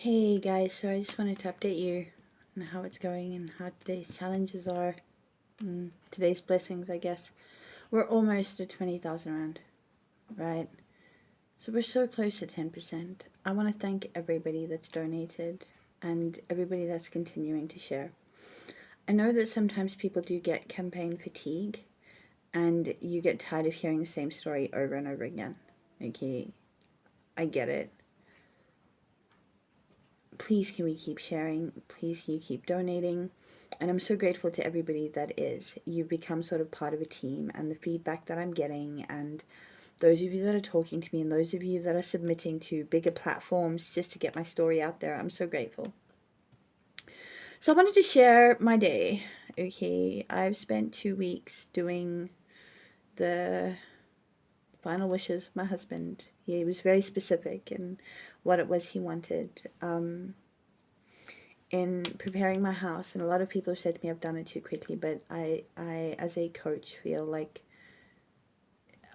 Hey guys, so I just wanted to update you on how it's going and how today's challenges are, and today's blessings, I guess. We're almost at 20,000 rand, right? So we're so close to 10%. I want to thank everybody that's donated and everybody that's continuing to share. I know that sometimes people do get campaign fatigue and you get tired of hearing the same story over and over again. Okay, I get it. Please can we keep sharing? Please can you keep donating? And I'm so grateful to everybody that is. You've become sort of part of a team, and the feedback that I'm getting, and those of you that are talking to me, and those of you that are submitting to bigger platforms just to get my story out there, I'm so grateful. So I wanted to share my day. Okay, I've spent 2 weeks doing the final wishes of my husband. He was very specific in what it was he wanted. In preparing my house, and a lot of people have said to me I've done it too quickly, but I as a coach feel like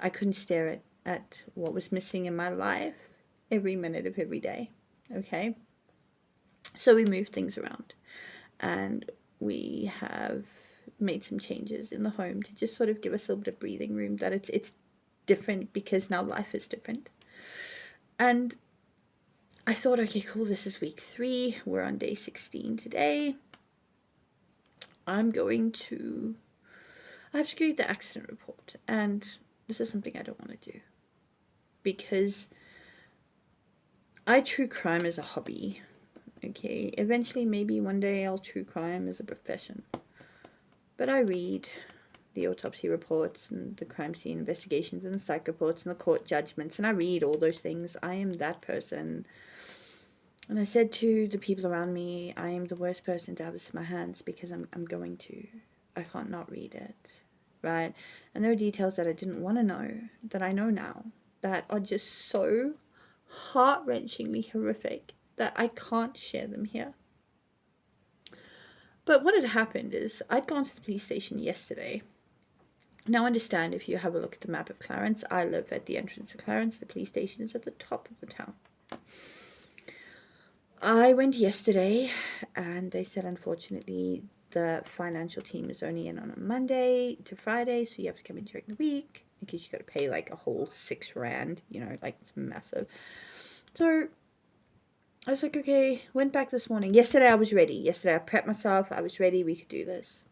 I couldn't stare at what was missing in my life every minute of every day. Okay, so we moved things around and we have made some changes in the home to just sort of give us a little bit of breathing room, that it's different because now life is different. And I thought, okay, cool, this is week 3. We're on day 16 today. I have to create the accident report, and this is something I don't want to do because I true crime as a hobby. Okay, eventually maybe one day I'll true crime as a profession. But I read the autopsy reports and the crime scene investigations and the psych reports and the court judgments, and I read all those things. I am that person. And I said to the people around me, I am the worst person to have this in my hands because I can't not read it, right? And there are details that I didn't want to know that I know now that are just so heart-wrenchingly horrific that I can't share them here. But what had happened is I'd gone to the police station yesterday. Now understand, if you have a look at the map of Clarence, I live at the entrance of Clarence. The police station is at the top of the town. I went yesterday and they said unfortunately the financial team is only in on a Monday to Friday, so you have to come in during the week because you got to pay like a whole 6 rand, like it's massive. So I was like, okay, went back this morning. Yesterday I was ready. Yesterday I prepped myself. I was ready. We could do this.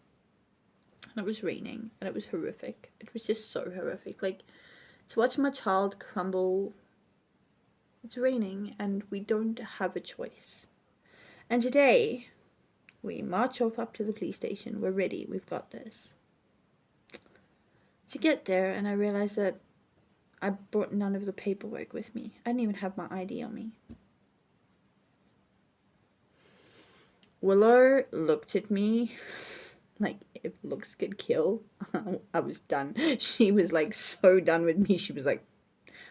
And it was raining and it was horrific. It was just so horrific. Like, to watch my child crumble. It's raining and we don't have a choice. And today we march off up to the police station. We're ready. We've got this. To get there, and I realized that I brought none of the paperwork with me. I didn't even have my ID on me. Willow looked at me like, if looks could kill, I was done. She was like so done with me. She was like,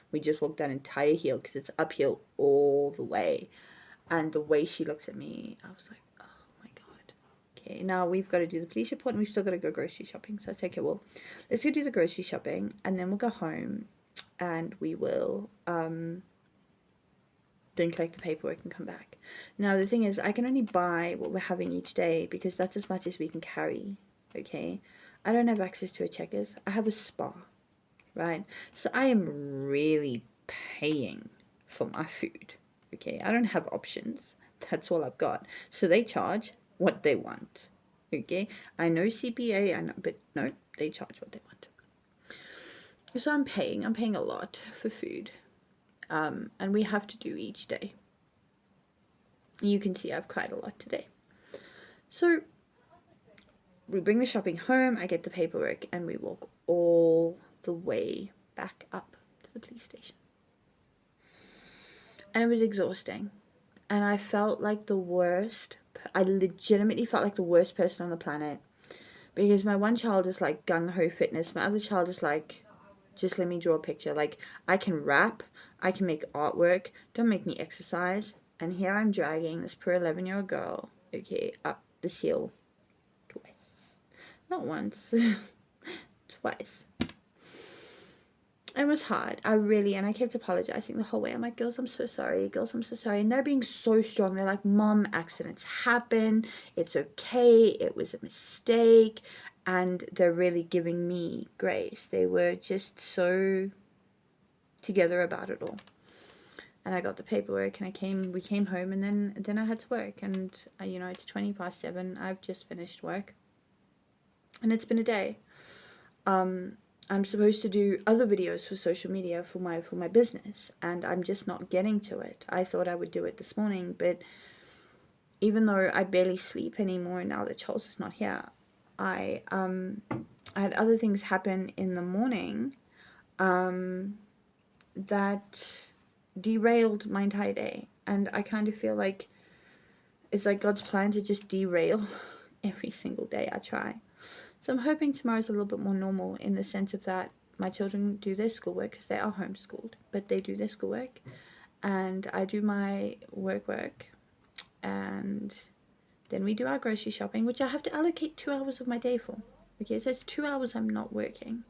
we just walked that entire hill because it's uphill all the way. And the way she looks at me, I was like, oh my God. Okay, now we've got to do the police report and we've still got to go grocery shopping. So I said, okay, well, let's go do the grocery shopping and then we'll go home and we will then collect the paperwork and come back. Now, the thing is, I can only buy what we're having each day because that's as much as we can carry, okay? I don't have access to a Checkers. I have a Spar, right? So I am really paying for my food, okay? I don't have options. That's all I've got. So they charge what they want, okay? I know CPA, I know, but no, they charge what they want. So I'm paying a lot for food. And we have to do each day. You can see I've cried a lot today. So we bring the shopping home, I get the paperwork, and we walk all the way back up to the police station. And it was exhausting. And I felt like the worst. I legitimately felt like the worst person on the planet. Because my one child is like gung-ho fitness. My other child is like, just let me draw a picture. Like, I can rap, I can make artwork, don't make me exercise. And here I'm dragging this poor 11-year-old girl, okay, up this hill twice. Not once, twice. It was hard. And I kept apologizing the whole way. I'm like, girls, I'm so sorry. Girls, I'm so sorry. And they're being so strong. They're like, Mom, accidents happen. It's okay. It was a mistake. And they're really giving me grace. They were just so together about it all. And I got the paperwork, and we came home, and then I had to work. And, it's 7:20. I've just finished work. And it's been a day. I'm supposed to do other videos for social media for my business, and I'm just not getting to it. I thought I would do it this morning, but even though I barely sleep anymore now that Charles is not here, I had other things happen in the morning that derailed my entire day, and I kind of feel like it's like God's plan to just derail every single day I try. So I'm hoping tomorrow's a little bit more normal in the sense of that my children do their schoolwork because they are homeschooled, but they do their schoolwork, and I do my work, and then we do our grocery shopping, which I have to allocate 2 hours of my day for. Okay, so it's 2 hours I'm not working.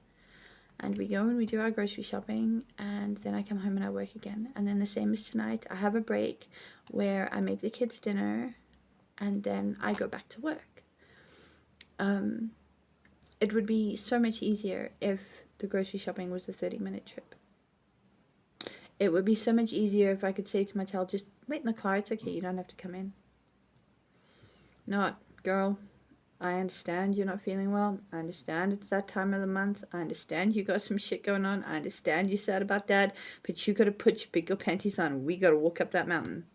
And we go and we do our grocery shopping, and then I come home and I work again. And then the same as tonight, I have a break where I make the kids dinner, and then I go back to work. It would be so much easier if the grocery shopping was a 30-minute trip. It would be so much easier if I could say to my child, just wait in the car, it's okay, you don't have to come in. Not, girl, I understand you're not feeling well. I understand it's that time of the month. I understand you got some shit going on. I understand you're sad about Dad, but you gotta put your big girl panties on. We gotta walk up that mountain.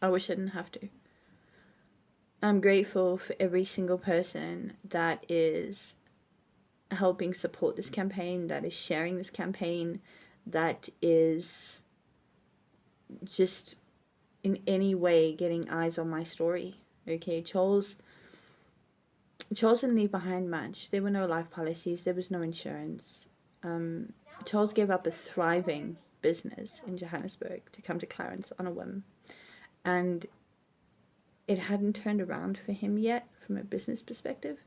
I wish I didn't have to. I'm grateful for every single person that is helping support this campaign, that is sharing this campaign, that is just in any way getting eyes on my story. Okay, Charles didn't leave behind much. There were no life policies. There was no insurance. Charles gave up a thriving business in Johannesburg to come to Clarence on a whim. And it hadn't turned around for him yet from a business perspective.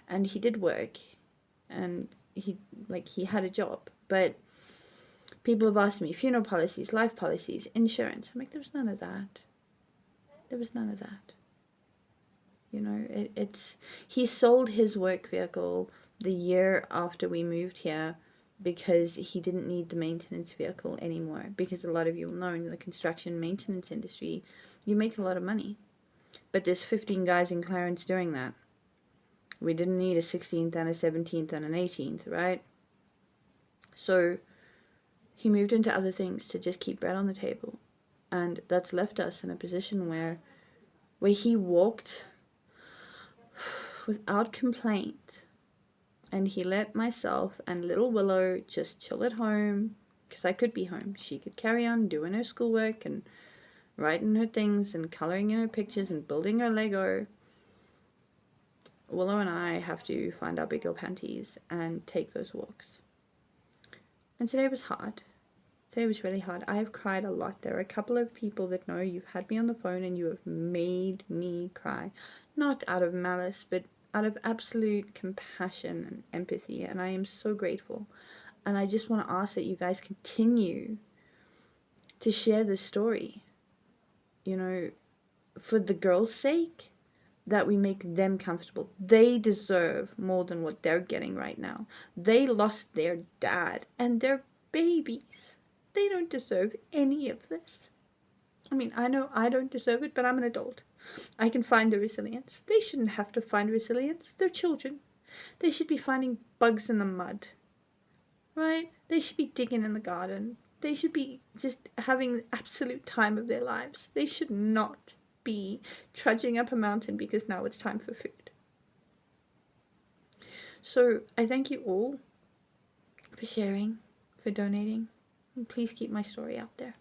And he did work, and he had a job. But people have asked me, funeral policies, life policies, insurance. I'm like, there was none of that. There was none of that. He sold his work vehicle the year after we moved here because he didn't need the maintenance vehicle anymore. Because a lot of you will know in the construction maintenance industry, you make a lot of money. But there's 15 guys in Clarence doing that. We didn't need a 16th and a 17th and an 18th, right? So he moved into other things to just keep bread on the table. And that's left us in a position where he walked without complaint, and he let myself and little Willow just chill at home, because I could be home. She could carry on doing her schoolwork and writing her things and coloring in her pictures and building her Lego. Willow and I have to find our big girl panties and take those walks. And today was hard. Today was really hard. I have cried a lot. There are a couple of people that know you've had me on the phone and you have made me cry. Not out of malice, but out of absolute compassion and empathy. And I am so grateful. And I just want to ask that you guys continue to share this story. For the girls' sake, that we make them comfortable. They deserve more than what they're getting right now. They lost their dad and they're babies. They don't deserve any of this. I mean, I know I don't deserve it, but I'm an adult. I can find the resilience. They shouldn't have to find resilience. They're children. They should be finding bugs in the mud, right? They should be digging in the garden. They should be just having the absolute time of their lives. They should not be trudging up a mountain because now it's time for food. So I thank you all for sharing, for donating, and please keep my story out there.